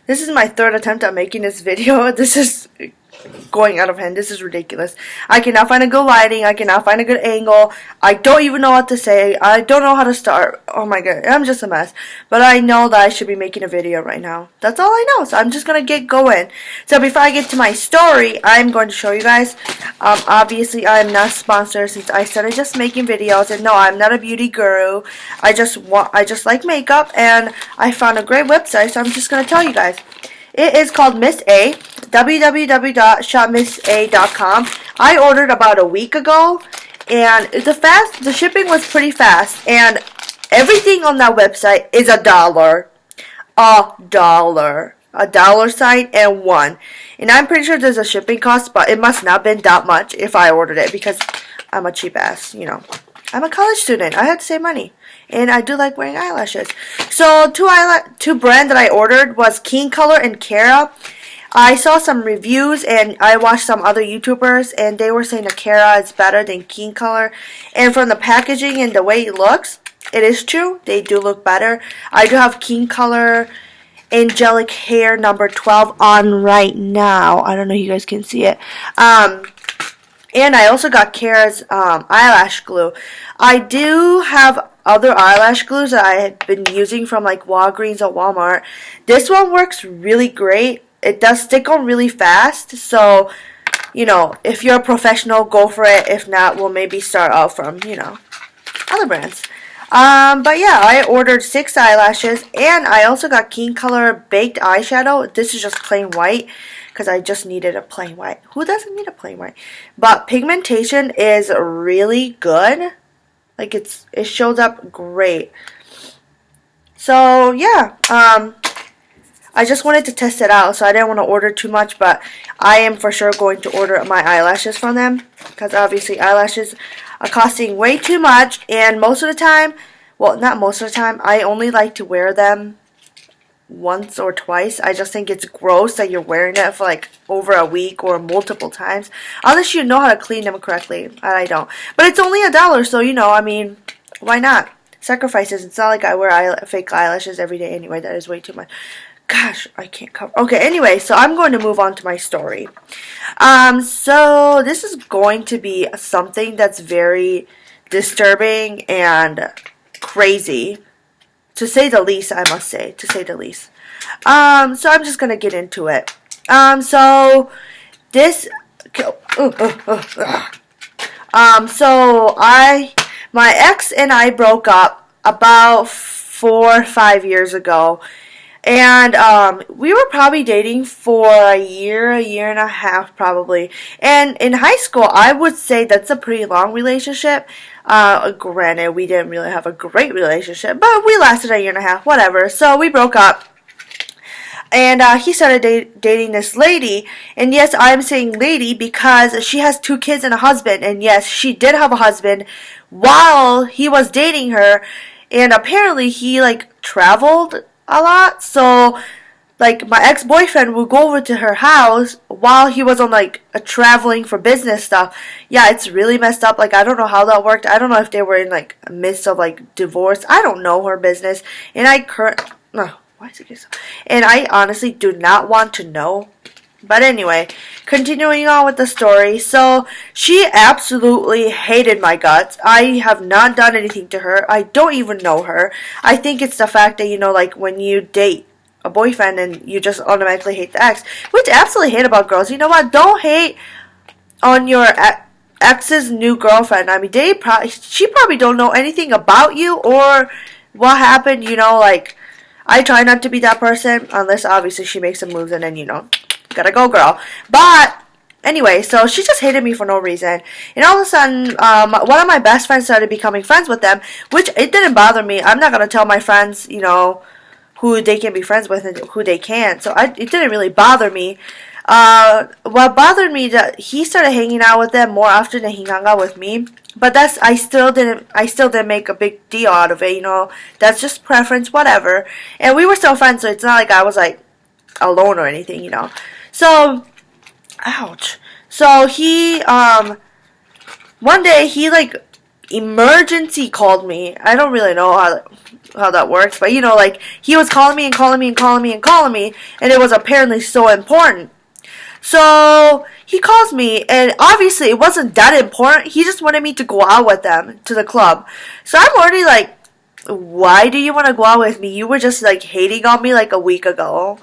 This is my third attempt at making this video. This is going out of hand. This is ridiculous. I cannot find a good lighting. I cannot find a good angle. I don't even know what to say. I don't know how to start. Oh my god, I'm just a mess. But I know that I should be making a video right now. That's all I know. So I'm just gonna get going. So before I get to my story, I'm going to show you guys. Obviously, I'm not sponsored since I started just making videos. And no, I'm not a beauty guru. I just like makeup, and I found a great website. So I'm just gonna tell you guys. It is called Miss A. www.shopmissa.com. I ordered about a week ago, and the shipping was pretty fast, and everything on that website is $1. $1 sign and one. And I'm pretty sure there's a shipping cost, but it must not have been that much if I ordered it, because I'm a cheap ass, you know. I'm a college student. I had to save money. And I do like wearing eyelashes. So two brands that I ordered was King Color and Cara. I saw some reviews and I watched some other YouTubers, and they were saying that Cara is better than King Color. And from the packaging and the way it looks, it is true. They do look better. I do have King Color Angelic Hair number 12 on right now. I don't know if you guys can see it. And I also got Cara's eyelash glue. I do have other eyelash glues that I had been using from like Walgreens or Walmart. This one works really great. It does stick on really fast. So, you know, if you're a professional, go for it. If not, we'll maybe start out from, you know, other brands. But yeah, I ordered 6 eyelashes, and I also got King Color Baked Eyeshadow. This is just plain white, because I just needed a plain white. Who doesn't need a plain white? But pigmentation is really good. Like, it shows up great. So, yeah. I just wanted to test it out, so I didn't want to order too much, but I am for sure going to order my eyelashes from them, because obviously eyelashes are costing way too much, and most of the time, well, not most of the time, I only like to wear them once or twice. I just think it's gross that you're wearing it for like over a week or multiple times, unless you know how to clean them correctly, and I don't. But it's only $1, so you know, I mean, why not? Sacrifices. It's not like I wear fake eyelashes every day anyway. That is way too much. Gosh, I can't cover. Okay, anyway, so I'm going to move on to my story. So this is going to be something that's very disturbing and crazy, to say the least, I must say, to say the least. So I'm just going to get into it. So this, my ex and I broke up about 4 or 5 years ago. And we were probably dating for a year and a half probably. And in high school, I would say that's a pretty long relationship. Granted, we didn't really have a great relationship, but we lasted a year and a half, whatever. So we broke up. And he started dating this lady. And yes, I'm saying lady because she has 2 kids and a husband. And yes, she did have a husband while he was dating her. And apparently he like traveled a lot, so like my ex-boyfriend would go over to her house while he was on like a traveling for business stuff. Yeah, it's really messed up. Like, I don't know how that worked. I don't know if they were in like a midst of like divorce. I don't know her business, and I honestly do not want to know. But anyway, continuing on with the story. So, she absolutely hated my guts. I have not done anything to her. I don't even know her. I think it's the fact that, you know, like, when you date a boyfriend and you just automatically hate the ex, which I absolutely hate about girls. You know what? Don't hate on your ex's new girlfriend. I mean, she probably don't know anything about you or what happened, you know, like, I try not to be that person, unless obviously she makes some moves and then, you know, gotta go, girl. But anyway, so she just hated me for no reason. And all of a sudden, one of my best friends started becoming friends with them, which it didn't bother me. I'm not gonna tell my friends, you know, who they can be friends with and who they can't. So it didn't really bother me. What bothered me that he started hanging out with them more often than he hung out with me. But I still didn't make a big deal out of it. You know, that's just preference, whatever. And we were still friends, so it's not like I was like alone or anything, you know. So, ouch. So he, one day he like emergency called me. I don't really know how, how that works, but like he was calling me and calling me and calling me and calling me, and it was apparently so important. So he calls me, and obviously it wasn't that important. He just wanted me to go out with them to the club. So I'm already like, why do you want to go out with me? You were just like hating on me like a week ago.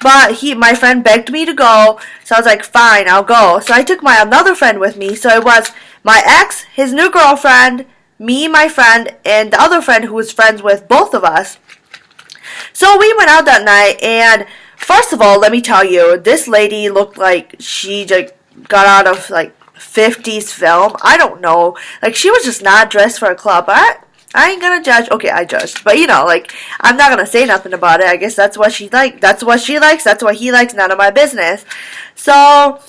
But my friend begged me to go, so I was like, fine, I'll go. So I took my another friend with me. So it was my ex, his new girlfriend, me, my friend, and the other friend who was friends with both of us. So we went out that night, and first of all, let me tell you, this lady looked like she just got out of like 50s film. I don't know. Like, she was just not dressed for a club. I ain't gonna judge. Okay, I judged. But like, I'm not gonna say nothing about it. I guess that's what she liked. That's what she likes. That's what he likes. None of my business. So,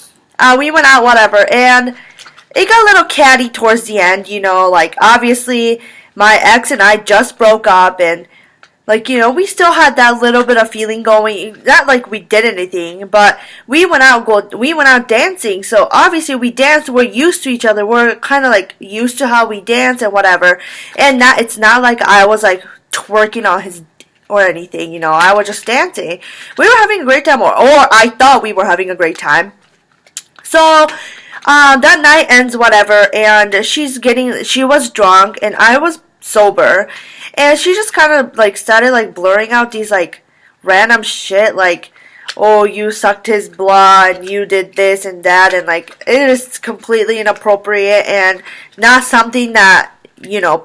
we went out, whatever, and it got a little catty towards the end, like, obviously, my ex and I just broke up, and like, we still had that little bit of feeling going. Not like we did anything, but we went out dancing. So obviously we danced. We're used to each other. We're kind of like used to how we dance and whatever. And it's not like I was like twerking on his or anything. I was just dancing. We were having a great time, or I thought we were having a great time. So that night ends, whatever, and she was drunk and I was sober. And she just kind of like started like blurring out these like random shit, like, oh, you sucked his blood, and you did this and that, and like it is completely inappropriate and not something that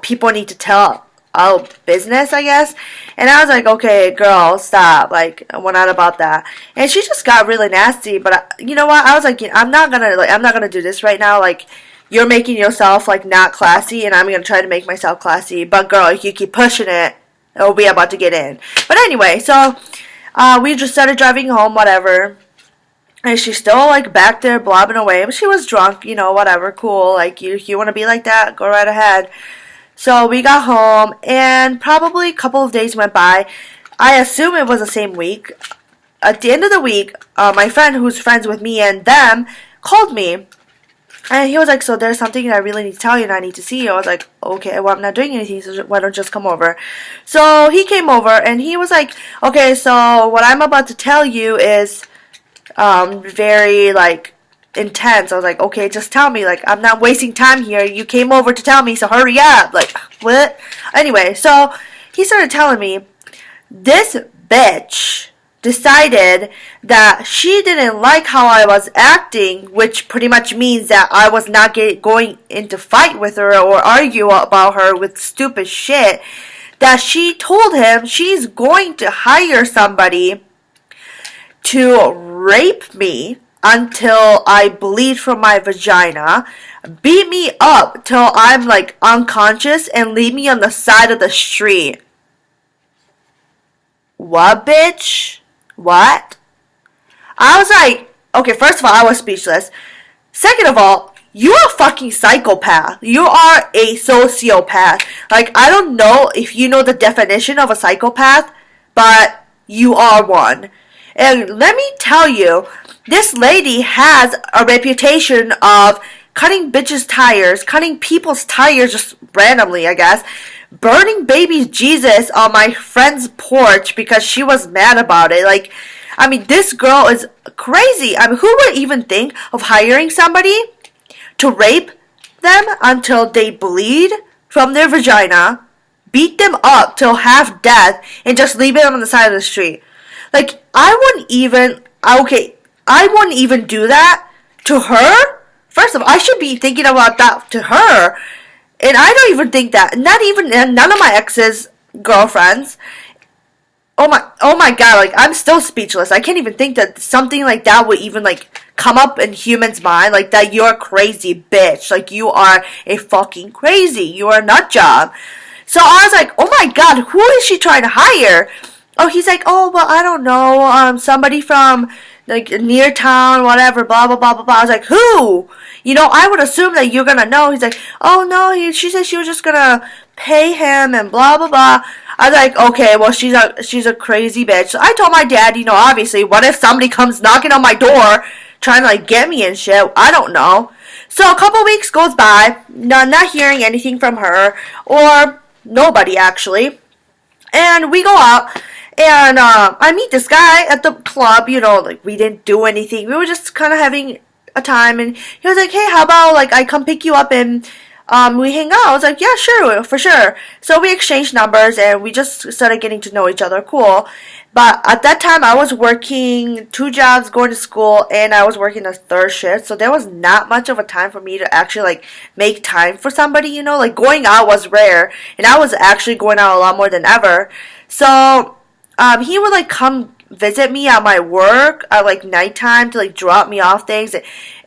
people need to tell out business, I guess. And I was like, okay, girl, stop. Like, we're not about that. And she just got really nasty. But you know what? I was like, I'm not gonna do this right now. Like, you're making yourself, like, not classy, and I'm going to try to make myself classy. But, girl, if you keep pushing it, it'll be about to get in. But anyway, so we just started driving home, whatever. And she's still, like, back there blobbing away. But she was drunk, whatever, cool. Like, you want to be like that? Go right ahead. So we got home, and probably a couple of days went by. I assume it was the same week. At the end of the week, my friend who's friends with me and them called me. And he was like, so there's something that I really need to tell you and I need to see you. I was like, okay, well, I'm not doing anything, so why don't you just come over? So he came over and he was like, okay, so what I'm about to tell you is very, like, intense. I was like, okay, just tell me. Like, I'm not wasting time here. You came over to tell me, so hurry up. Like, what? Anyway, so he started telling me, this bitch decided that she didn't like how I was acting, which pretty much means that I was not going into fight with her or argue about her with stupid shit, that she told him she's going to hire somebody to rape me until I bleed from my vagina, beat me up till I'm like unconscious, and leave me on the side of the street. What, bitch? What? I was like, okay, first of all, I was speechless. Second of all, you're a fucking psychopath. You are a sociopath. Like, I don't know if you know the definition of a psychopath, but you are one. And let me tell you, this lady has a reputation of cutting bitches' tires, cutting people's tires just randomly, I guess, burning baby Jesus on my friend's porch because she was mad about it. Like, I mean, this girl is crazy. I mean, who would even think of hiring somebody to rape them until they bleed from their vagina, beat them up till half death, and just leave them on the side of the street? Like, I wouldn't even do that to her. First of all, I should be thinking about that to her. And I don't even think that. None of my ex's girlfriends. Oh my god, like, I'm still speechless. I can't even think that something like that would even, like, come up in humans' mind. Like, that you're a crazy bitch. Like, you are a fucking crazy. You are a nut job. So I was like, oh my god, who is she trying to hire? Oh, he's like, oh, well, I don't know, somebody from, like, near town, whatever, blah, blah, blah, blah, blah. I was like, who? I would assume that you're gonna know. He's like, oh, no, she said she was just gonna pay him and blah, blah, blah. I was like, okay, well, she's a crazy bitch. So I told my dad, obviously, what if somebody comes knocking on my door trying to, like, get me and shit? I don't know. So a couple weeks goes by, not hearing anything from her, or nobody, actually. And we go out, and I meet this guy at the club. Like we didn't do anything. We were just kind of having a time, and he was like, "Hey, how about like I come pick you up and we hang out?" I was like, "Yeah, sure, for sure." So we exchanged numbers, and we just started getting to know each other. Cool. But at that time, I was working 2 jobs, going to school, and I was working a third shift. So there was not much of a time for me to actually like make time for somebody. Like going out was rare, and I was actually going out a lot more than ever. So he would like come visit me at my work at like nighttime to like drop me off things.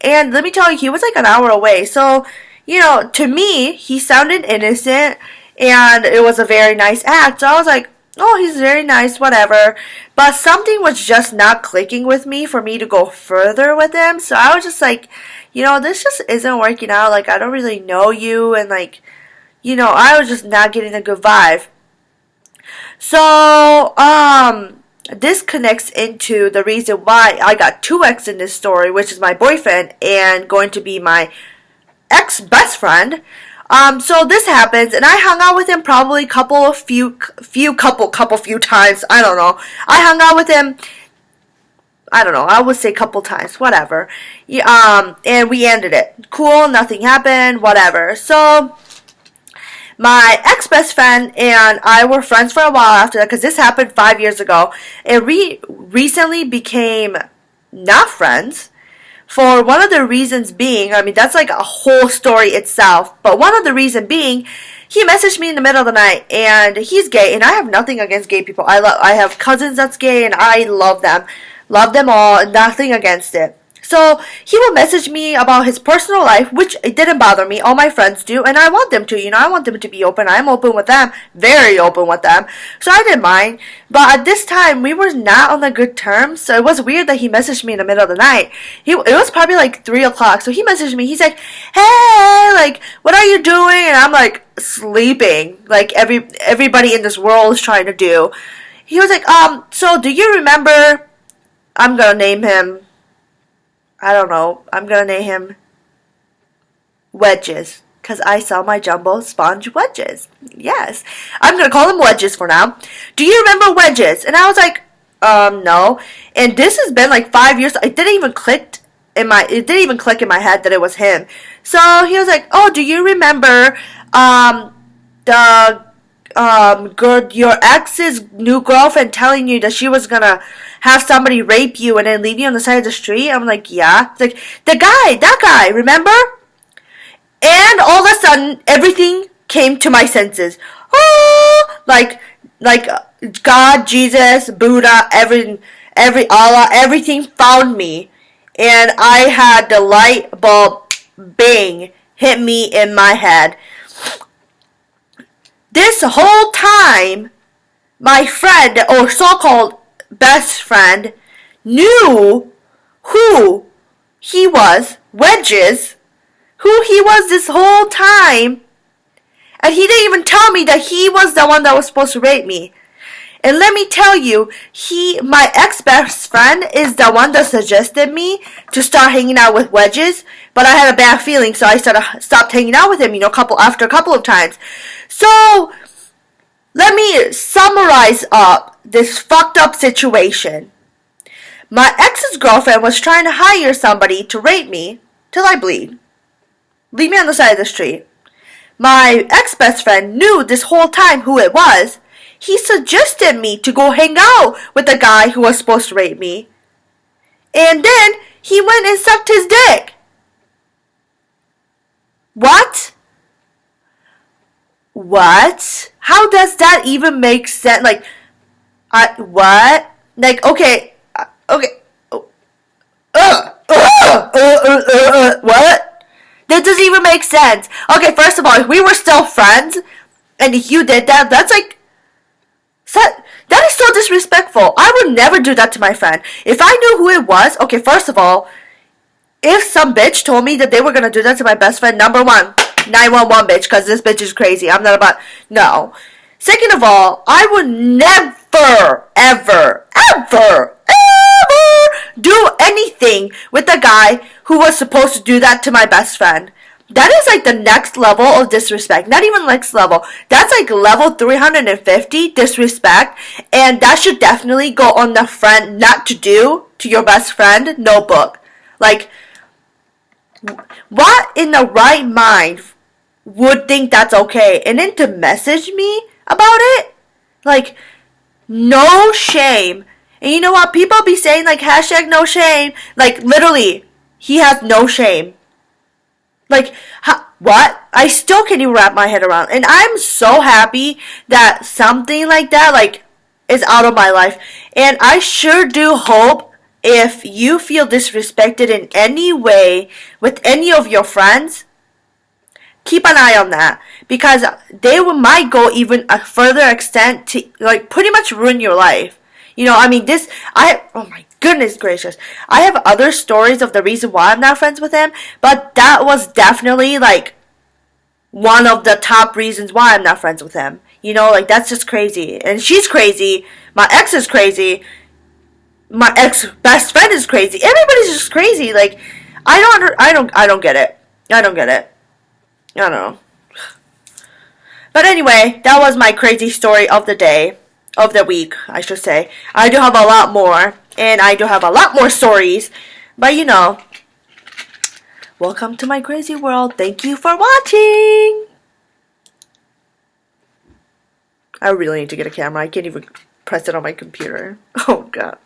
And let me tell you, he was like an hour away. So, to me, he sounded innocent and it was a very nice act. So I was like, oh, he's very nice, whatever. But something was just not clicking with me for me to go further with him. So I was just like, this just isn't working out. Like, I don't really know you. And like, I was just not getting a good vibe. So, this connects into the reason why I got two exes in this story, which is my boyfriend and going to be my ex best friend. So this happens, and I hung out with him probably few times. I don't know. I hung out with him. I don't know. I would say couple times, whatever. Yeah, and we ended it. Cool. Nothing happened. Whatever. So my ex-best friend and I were friends for a while after that, because this happened 5 years ago. And we recently became not friends. For one of the reasons being, I mean, that's like a whole story itself. But one of the reasons being, he messaged me in the middle of the night, and he's gay, and I have nothing against gay people. I have cousins that's gay, and I love them all, nothing against it. So he will message me about his personal life, which it didn't bother me. All my friends do, and I want them to. I want them to be open. I'm open with them, very open with them. So I didn't mind. But at this time, we were not on a good terms. So it was weird that he messaged me in the middle of the night. It was probably like 3 o'clock. So he messaged me. He's like, "Hey, like, what are you doing?" And I'm like, sleeping, like everybody in this world is trying to do. He was like, so do you remember? I'm gonna name him. I don't know. I'm gonna name him Wedges, because I sell my jumbo sponge wedges. Yes. I'm gonna call him Wedges for now. Do you remember Wedges? And I was like, no. And this has been like 5 years. It didn't even click in my head that it was him. So he was like, "Oh, do you remember the your ex's new girlfriend telling you that she was gonna have somebody rape you and then leave you on the side of the street?" I'm like, "Yeah." It's like, that guy, remember? And all of a sudden, everything came to my senses. Oh, like God, Jesus, Buddha, every Allah, everything found me, and I had the light bulb, bing, hit me in my head. This whole time, my friend, or so-called best friend, knew who he was, Wedges, who he was this whole time, and he didn't even tell me that he was the one that was supposed to rape me. And let me tell you, my ex-best friend is the one that suggested me to start hanging out with Wedges, but I had a bad feeling, so I stopped hanging out with him, after a couple of times. So, let me summarize up this fucked up situation. My ex's girlfriend was trying to hire somebody to rape me till I bleed. Leave me on the side of the street. My ex-best friend knew this whole time who it was. He suggested me to go hang out with the guy who was supposed to rape me. And then he went and sucked his dick. What? What? How does that even make sense? Like, what? Like, okay. What? That doesn't even make sense. Okay, first of all, if we were still friends, and you did that, that's like, that is so disrespectful. I would never do that to my friend. If I knew who it was, okay, first of all, if some bitch told me that they were gonna do that to my best friend, number one, 911 bitch, because this bitch is crazy. I'm not about, no. Second of all, I would never, ever, ever, ever do anything with the guy who was supposed to do that to my best friend. That is like the next level of disrespect. Not even next level. That's like level 350 disrespect. And that should definitely go on the friend not to do to your best friend notebook. Like, what in the right mind would think that's okay? And then to message me about it? Like, no shame. And you know what? People be saying like hashtag no shame. Like, literally, he has no shame. Like, what? I still can't even wrap my head around. And I'm so happy that something like that, like, is out of my life. And I sure do hope if you feel disrespected in any way with any of your friends, keep an eye on that. Because they might go even a further extent to, like, pretty much ruin your life. You know, I mean, oh my goodness gracious. I have other stories of the reason why I'm not friends with him, but that was definitely, like, one of the top reasons why I'm not friends with him. You know, like, that's just crazy. And she's crazy. My ex is crazy. My ex best friend is crazy. Everybody's just crazy. Like, I don't get it. I don't get it. I don't know. But anyway, that was my crazy story of the day. Of the week, I should say. I do have a lot more. And I do have a lot more stories. But you know, welcome to my crazy world. Thank you for watching. I really need to get a camera. I can't even press it on my computer. Oh god.